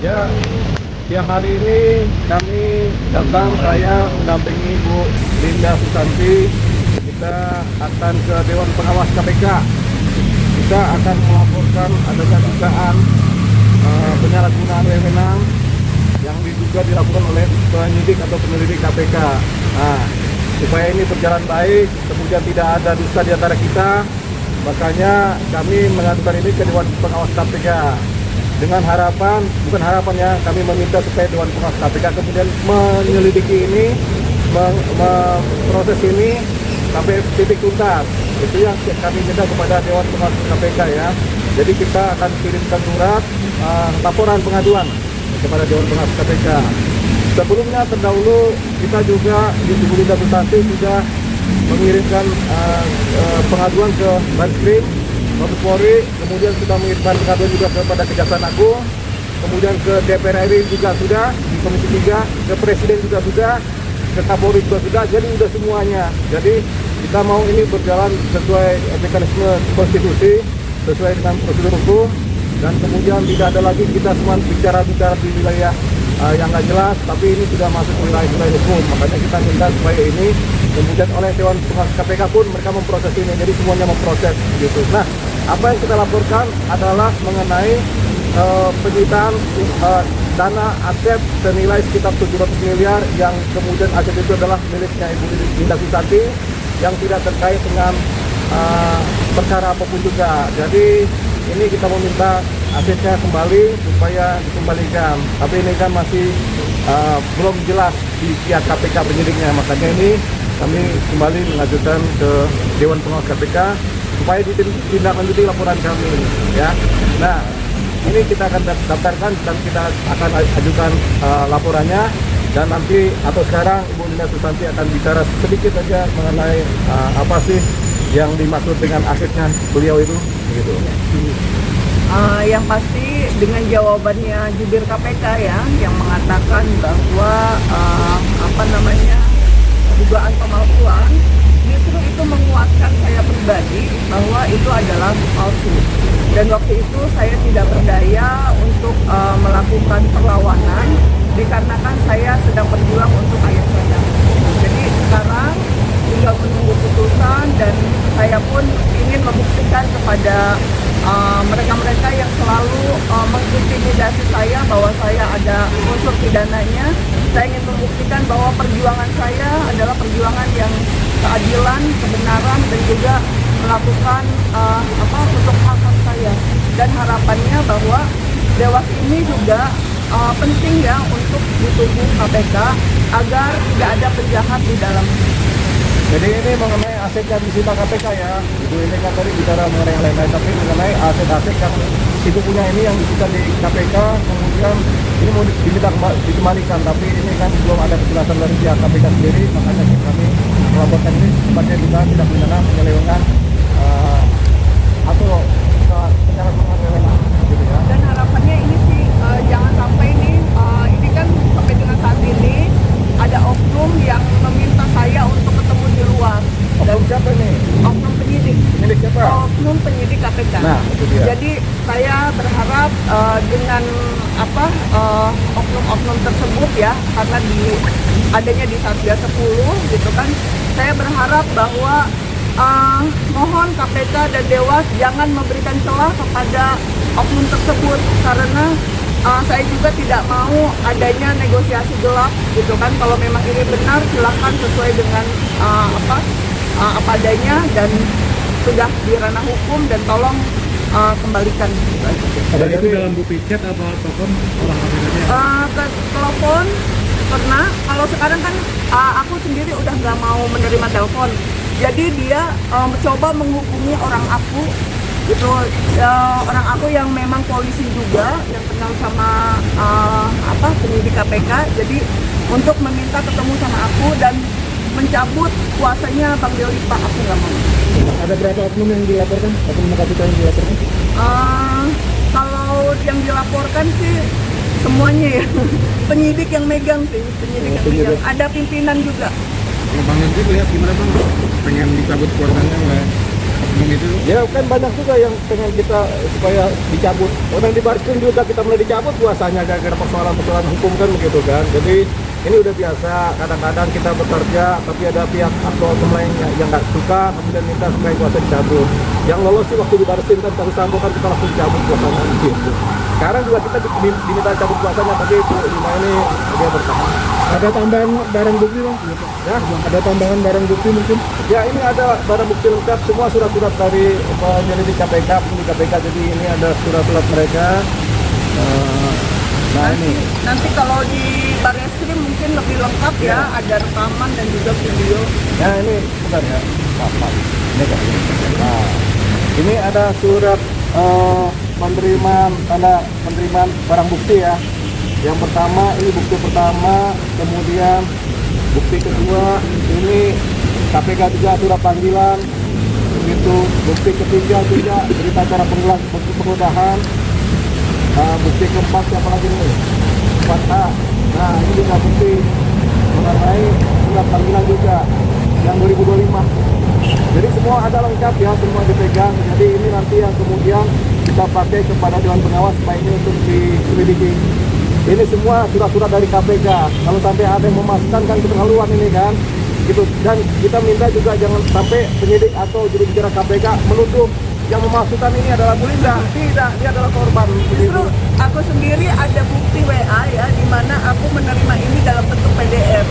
Ya, siang hari ini kami datang, saya mendampingi Bu Linda Susanti. Kita akan ke Dewan Pengawas KPK. Kita akan melaporkan adanya dugaan penyalahgunaan wewenang yang diduga dilakukan oleh penyidik atau penyelidik KPK. Nah, supaya ini berjalan baik, kemudian tidak ada dusta di antara kita, makanya kami mengajukan ini ke Dewan Pengawas KPK. Dengan harapan, bukan harapan ya, kami meminta supaya Dewan Pengawas KPK kemudian menyelidiki ini, proses ini sampai titik tuntas. Itu yang kami minta kepada Dewan Pengawas KPK ya. Jadi kita akan kirimkan surat laporan pengaduan kepada Dewan Pengawas KPK. Sebelumnya terdahulu kita juga di Bu Linda Susanti sudah mengirimkan pengaduan ke Barreskrim Mabes Polri, kemudian sudah mengirimkan pengaduan juga kepada Kejaksaan Agung, kemudian ke DPR RI juga sudah, di Komisi 3, ke Presiden juga sudah, ke Kapolri juga sudah, jadi sudah semuanya. Jadi kita mau ini berjalan sesuai mekanisme konstitusi, sesuai dengan prosedur hukum, dan kemudian tidak ada lagi kita semua bicara-bicara di wilayah yang nggak jelas, tapi ini sudah masuk wilayah hukum. Makanya kita minta supaya ini kemudian oleh Dewan Pengawas KPK pun mereka memproses ini, jadi semuanya memproses gitu. Nah, apa yang kita laporkan adalah mengenai penyitaan dana aset senilai sekitar 700 miliar yang kemudian aset itu adalah miliknya Ibu Linda Susanti yang tidak terkait dengan perkara apapun juga. Jadi ini kita meminta asetnya kembali supaya dikembalikan. Tapi ini kan masih belum jelas di pihak KPK penyidiknya. Makanya ini kami kembali mengajukan ke Dewan Pengawas KPK supaya ditindaklanjuti laporan kami ya. Nah, ini kita akan daftarkan dan kita akan ajukan laporannya, dan nanti atau sekarang Ibu Linda Susanti akan bicara sedikit aja mengenai apa sih yang dimaksud dengan asetnya beliau itu begitu. Yang pasti dengan jawabannya jubir KPK ya, yang mengatakan bahwa dugaan pemalsuan, justru itu menguatkan saya pribadi bahwa itu adalah palsu. Dan waktu itu saya tidak berdaya untuk melakukan perlawanan dikarenakan saya sedang berjuang untuk ayah saya. Jadi sekarang tinggal menunggu putusan, dan saya pun ingin membuktikan kepada mereka-mereka yang selalu mengintimidasi saya bahwa saya ada unsur pidananya. Saya ingin membuktikan bahwa perjuangan saya adalah perjuangan yang keadilan, kebenaran, dan juga melakukan untuk hak-hak saya. Dan harapannya bahwa Dewas ini juga penting ya untuk ditubuh KPK agar tidak ada penjahat di dalam. Jadi ini mengenai aset yang disita KPK ya. Ibu ini kan tadi bicara mengenai yang lain-lain, tapi mengenai aset-aset yang Ibu punya ini yang disita di KPK, kemudian ini mau diminta dikembalikan, tapi ini kan belum ada kejelasan dari pihak KPK sendiri, makanya kami melaporkan ini supaya kita tidak pidana penyelewengan atau penyalahgunaan wewenang gitu ya. Dan harapannya ini sih jangan sampai ini kan sampai dengan saat ini ada oknum yang meminta saya untuk ketemu di luar. Oknum siapa ini? Oknum penyidik. Penyidik siapa? Oknum penyidik KPK. Nah, itu dia. Jadi saya berharap dengan oknum-oknum tersebut ya, karena adanya di Satgas 10 gitu kan, saya berharap bahwa mohon KPK dan Dewas jangan memberikan celah kepada oknum tersebut, karena saya juga tidak mau adanya negosiasi gelap gitu kan. Kalau memang ini benar, silakan sesuai dengan apa adanya, dan sudah di ranah hukum, dan tolong kembalikan. Ada itu dalam bukti chat atau telepon orang KPK-nya? Ke telepon pernah. Kalau sekarang kan aku sendiri udah nggak mau menerima telepon. Jadi dia mencoba menghubungi orang aku itu, orang aku yang memang polisi juga, yang kenal sama penyidik KPK. Jadi untuk meminta ketemu sama aku dan mencabut kuasanya Bang Dewi, Pak, aku nggak mau. Ada berapa oknum yang dilaporkan? Oknum KPK yang dilaporkan? Kalau yang dilaporkan sih semuanya ya. Penyidik yang megang sih, penyidik yang megang. Ada pimpinan juga. Bang Hendrik lihat gimana Bang? Pengen dicabut kuasanya nggak? Begitu. Ya kan banyak juga yang pengen kita supaya dicabut. Orang di baris krim juga kita mulai dicabut puasanya gara-gara persoalan-persoalan hukum kan begitu kan. Jadi ini udah biasa. Kadang-kadang kita bekerja tapi ada pihak atau teman lain yang nggak suka kemudian minta supaya puasa dicabut. Yang lolos sih waktu di baris krim kan kasus Sambo kan kita langsung cabut puasanya gitu. Sekarang juga kita diminta cabut puasanya tapi Bu Lima ini dia bertahan. Ada tambahan barang bukti bang? Ya, Ada tambahan barang bukti mungkin? ya ini ada barang bukti lengkap semua surat-surat dari penyelidik KPK, penyidik KPK. Jadi ini ada surat-surat mereka. Nah ini. Nanti kalau di Barreskrim mungkin lebih lengkap ya, ada rekaman dan juga video. Ya ini bukan ya. Apa? Ini kan. Nah, ini ada surat penerimaan barang bukti ya. Yang pertama ini bukti pertama, kemudian bukti kedua ini KPK juga surat panggilan, begitu. Bukti ketiga juga berita acara penggeledahan. Bukti keempat siapa lagi nih? 4A. Nah ini juga bukti mengenai surat panggilan juga yang 2025. Jadi semua ada lengkap ya, semua dipegang. Jadi ini nanti yang kemudian kita pakai kepada Dewan Pengawas supaya ini untuk diselidiki. Ini semua surat-surat dari KPK. Kalau sampai ada yang memasukkan kan keterlaluan ini kan, gitu. Dan kita minta juga jangan sampai penyidik atau juru bicara KPK menuduh yang memasukkan ini adalah Bu Linda. Tidak, dia adalah korban. Justru aku sendiri ada bukti WA ya, di mana aku menerima ini dalam bentuk PDF.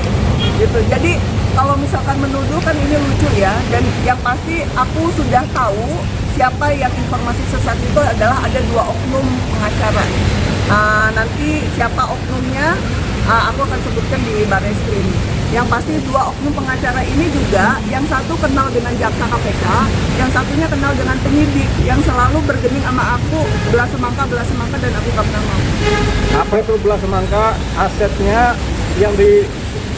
Gitu. Jadi kalau misalkan menuduh kan ini lucu ya. Dan yang pasti aku sudah tahu siapa yang informasi sesat itu adalah ada 2 oknum pengacara. Nanti siapa oknumnya aku akan sebutkan di Barreskrim. Yang pasti 2 oknum pengacara ini juga, yang satu kenal dengan jaksa KPK, yang satunya kenal dengan penyidik yang selalu bergeming sama aku belas semangka dan aku gak pernah mau. Apa itu belas semangka? Asetnya yang di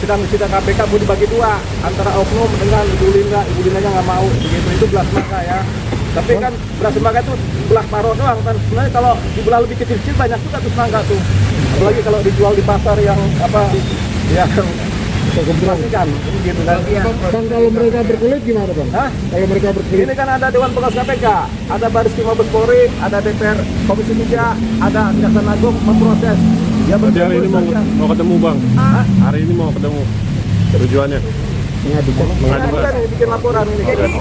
sidang KPK mau dibagi 2 antara oknum dengan Ibu Linda. Ibu Lindanya nggak mau begitu, itu belas semangka ya. Tapi kan belas semangka itu belah paruh doang kan. Sebenarnya kalau dibelah lebih kecil-kecil banyak juga tuh semangka tuh. Apalagi kalau dijual di pasar yang apa ya dimasihkan gitu kan. Bang, kalau mereka berkelit gimana bang? Hah? Kalau mereka berkelit? Ini kan ada Dewan Pengawas KPK, ada Barreskrim Mabes Polri, ada DPR Komisi 3, ada Kejaksaan Agung memproses. Ya Jadi hari ini mau ketemu bang. Hah? Hari ini mau ketemu. Tujuannya mengadukan. Kan bikin laporan ini. Jadi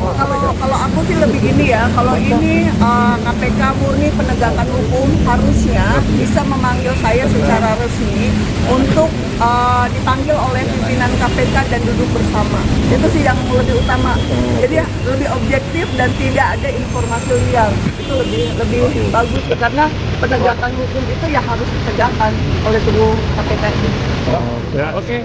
kalau aku sih lebih gini ya, kalau ini KPK murni penegakan hukum harusnya bisa memanggil saya secara resmi untuk dipanggil oleh pimpinan KPK dan duduk bersama. Itu sih yang lebih utama. Jadi lebih objektif dan tidak ada informasi liar. Itu lebih bagus karena penegakan hukum itu ya harus ditegakkan oleh tubuh KPK ini. Ya, oke.